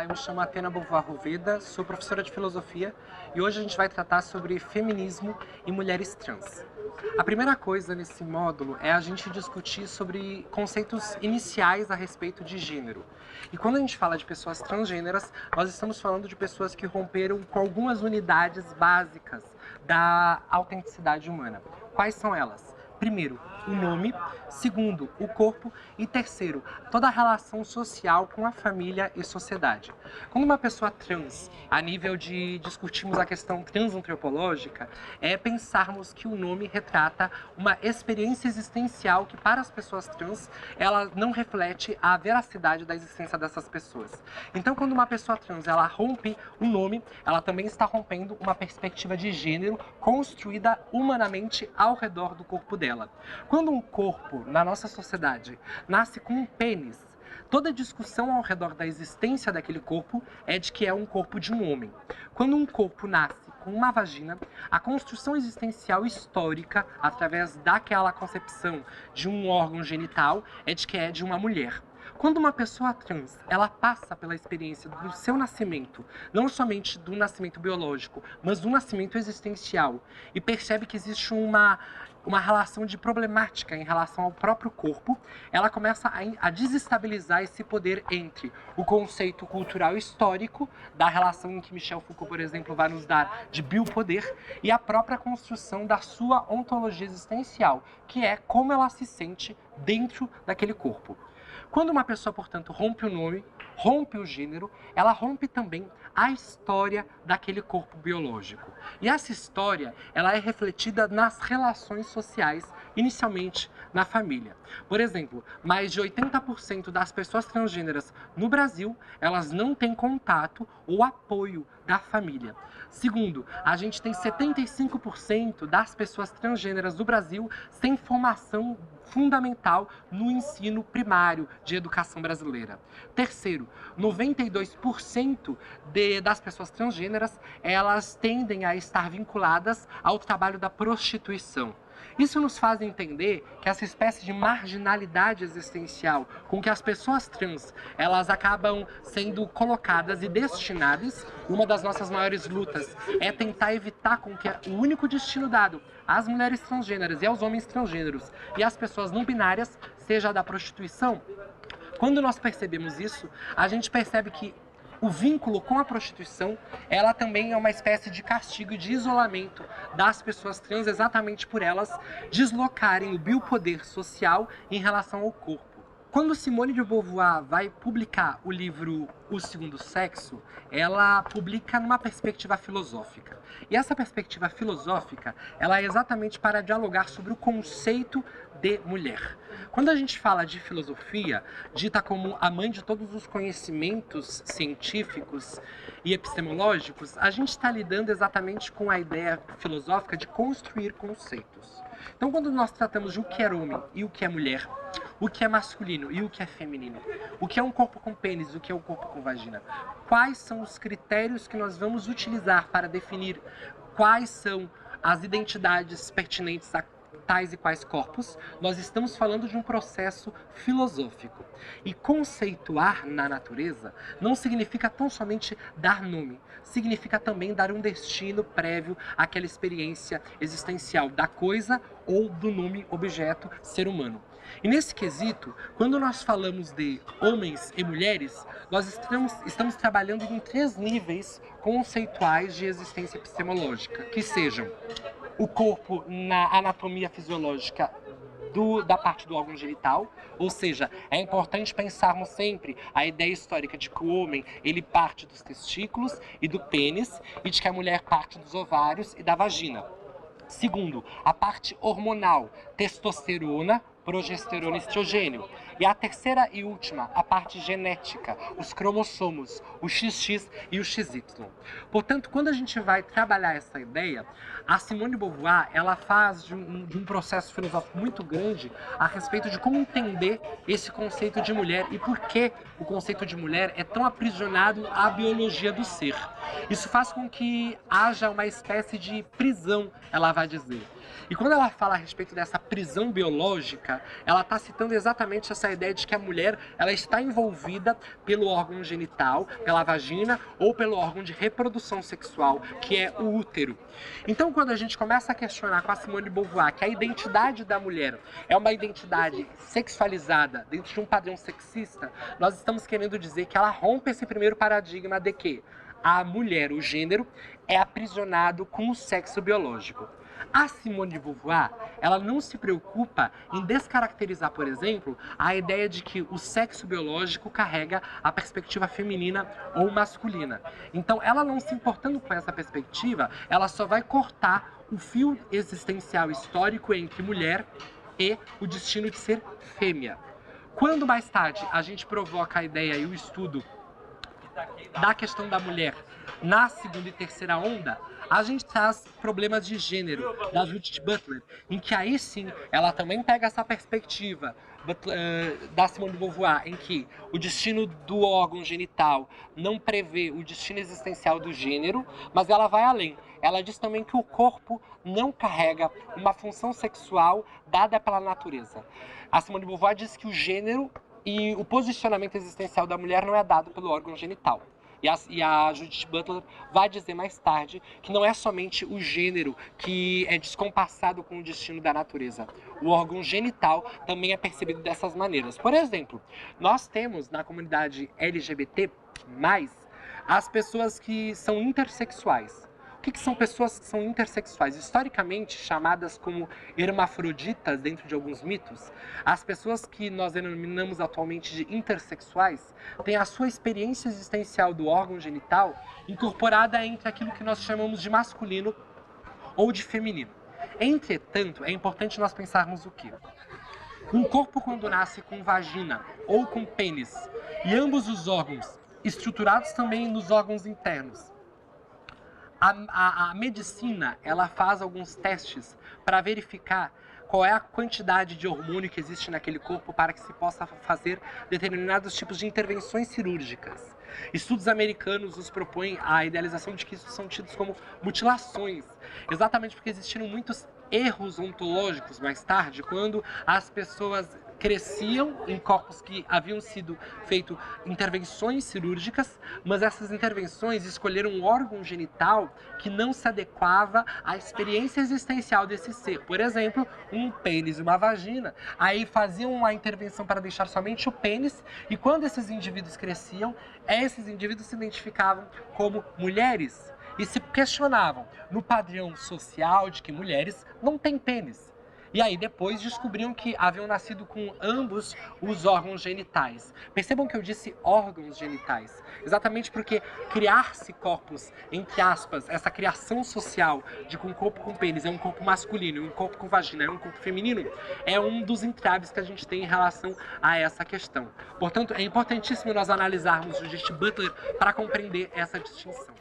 me chamo Atena Beauvoir Roveda, sou professora de filosofia e hoje a gente vai tratar sobre feminismo e mulheres trans. A primeira coisa nesse módulo é a gente discutir sobre conceitos iniciais a respeito de gênero. E quando a gente fala de pessoas transgêneras, nós estamos falando de pessoas que romperam com algumas unidades básicas da autenticidade humana. Quais são elas? Primeiro, o nome. Segundo, o corpo. E terceiro, toda a relação social com a família e sociedade. Quando uma pessoa trans, a nível de discutirmos a questão transantropológica, é pensarmos que o nome retrata uma experiência existencial que, para as pessoas trans, ela não reflete a veracidade da existência dessas pessoas. Então, quando uma pessoa trans ela rompe o nome, ela também está rompendo uma perspectiva de gênero construída humanamente ao redor do corpo dela. Quando um corpo, na nossa sociedade, nasce com um pênis, toda discussão ao redor da existência daquele corpo é de que é um corpo de um homem. Quando um corpo nasce com uma vagina, a construção existencial histórica, através daquela concepção de um órgão genital, é de que é de uma mulher. Quando uma pessoa trans, ela passa pela experiência do seu nascimento, não somente do nascimento biológico, mas do nascimento existencial, e percebe que existe uma relação de problemática em relação ao próprio corpo, ela começa a desestabilizar esse poder entre o conceito cultural histórico, da relação em que Michel Foucault, por exemplo, vai nos dar de biopoder, e a própria construção da sua ontologia existencial, que é como ela se sente dentro daquele corpo. Quando uma pessoa, portanto, rompe o nome, rompe o gênero, ela rompe também a história daquele corpo biológico. E essa história, ela é refletida nas relações sociais, inicialmente na família. Por exemplo, mais de 80% das pessoas transgêneras no Brasil, elas não têm contato ou apoio da família. Segundo, a gente tem 75% das pessoas transgêneras do Brasil sem formação fundamental no ensino primário de educação brasileira. Terceiro, 92% das pessoas transgêneras, elas tendem a estar vinculadas ao trabalho da prostituição. Isso nos faz entender que essa espécie de marginalidade existencial com que as pessoas trans elas acabam sendo colocadas e destinadas, uma das nossas maiores lutas é tentar evitar com que o único destino dado às mulheres transgêneras e aos homens transgêneros e às pessoas não binárias seja a da prostituição. Quando nós percebemos isso, a gente percebe que o vínculo com a prostituição, ela também é uma espécie de castigo e de isolamento das pessoas trans, exatamente por elas deslocarem o biopoder social em relação ao corpo. Quando Simone de Beauvoir vai publicar o livro O Segundo Sexo, ela publica numa perspectiva filosófica. E essa perspectiva filosófica, ela é exatamente para dialogar sobre o conceito de mulher. Quando a gente fala de filosofia, dita como a mãe de todos os conhecimentos científicos e epistemológicos, a gente está lidando exatamente com a ideia filosófica de construir conceitos. Então, quando nós tratamos de o que é homem e o que é mulher, o que é masculino e o que é feminino, o que é um corpo com pênis e o que é um corpo com vagina, quais são os critérios que nós vamos utilizar para definir quais são as identidades pertinentes a tais e quais corpos, nós estamos falando de um processo filosófico. E conceituar na natureza não significa tão somente dar nome, significa também dar um destino prévio àquela experiência existencial da coisa ou do nome objeto ser humano. E nesse quesito, quando nós falamos de homens e mulheres, nós estamos trabalhando em 3 níveis conceituais de existência epistemológica, que sejam o corpo na anatomia fisiológica da parte do órgão genital, ou seja, é importante pensarmos sempre a ideia histórica de que o homem ele parte dos testículos e do pênis e de que a mulher parte dos ovários e da vagina. Segundo, a parte hormonal, testosterona, progesterona e estrogênio. E a terceira e última, a parte genética, os cromossomos, o XX e o XY. Portanto, quando a gente vai trabalhar essa ideia, a Simone de Beauvoir, ela faz de um processo filosófico muito grande a respeito de como entender esse conceito de mulher e por que o conceito de mulher é tão aprisionado à biologia do ser. Isso faz com que haja uma espécie de prisão, ela vai dizer. E quando ela fala a respeito dessa prisão biológica, ela está citando exatamente essa ideia de que a mulher ela está envolvida pelo órgão genital, pela vagina ou pelo órgão de reprodução sexual, que é o útero. Então, quando a gente começa a questionar com a Simone de Beauvoir que a identidade da mulher é uma identidade sexualizada dentro de um padrão sexista, nós estamos querendo dizer que ela rompe esse primeiro paradigma de que a mulher, o gênero, é aprisionado com o sexo biológico. A Simone de Beauvoir, ela não se preocupa em descaracterizar, por exemplo, a ideia de que o sexo biológico carrega a perspectiva feminina ou masculina. Então, ela não se importando com essa perspectiva, ela só vai cortar o fio existencial histórico entre mulher e o destino de ser fêmea. Quando mais tarde a gente provoca a ideia e o estudo da questão da mulher na segunda e terceira onda, a gente traz problemas de gênero da Judith Butler, em que aí sim ela também pega essa perspectiva da Simone de Beauvoir, em que o destino do órgão genital não prevê o destino existencial do gênero, mas ela vai além. Ela diz também que o corpo não carrega uma função sexual dada pela natureza. A Simone de Beauvoir diz que o gênero e o posicionamento existencial da mulher não é dado pelo órgão genital. E a Judith Butler vai dizer mais tarde que não é somente o gênero que é descompassado com o destino da natureza. O órgão genital também é percebido dessas maneiras. Por exemplo, nós temos na comunidade LGBT+, as pessoas que são intersexuais. O que são pessoas que são intersexuais? Historicamente chamadas como hermafroditas dentro de alguns mitos, as pessoas que nós denominamos atualmente de intersexuais têm a sua experiência existencial do órgão genital incorporada entre aquilo que nós chamamos de masculino ou de feminino. Entretanto, é importante nós pensarmos o quê? Um corpo quando nasce com vagina ou com pênis, e ambos os órgãos estruturados também nos órgãos internos, a medicina ela faz alguns testes para verificar qual é a quantidade de hormônio que existe naquele corpo para que se possa fazer determinados tipos de intervenções cirúrgicas. Estudos americanos nos propõem a idealização de que isso são tidos como mutilações, exatamente porque existiram muitos erros ontológicos mais tarde, quando as pessoas cresciam em corpos que haviam sido feito intervenções cirúrgicas, mas essas intervenções escolheram um órgão genital que não se adequava à experiência existencial desse ser. Por exemplo, um pênis e uma vagina. Aí faziam uma intervenção para deixar somente o pênis, e quando esses indivíduos cresciam, esses indivíduos se identificavam como mulheres e se questionavam no padrão social de que mulheres não têm pênis. E aí depois descobriam que haviam nascido com ambos os órgãos genitais. Percebam que eu disse órgãos genitais, exatamente porque criar-se corpos, entre aspas, essa criação social de que um corpo com pênis é um corpo masculino e um corpo com vagina é um corpo feminino, é um dos entraves que a gente tem em relação a essa questão. Portanto, é importantíssimo nós analisarmos Judith Butler para compreender essa distinção.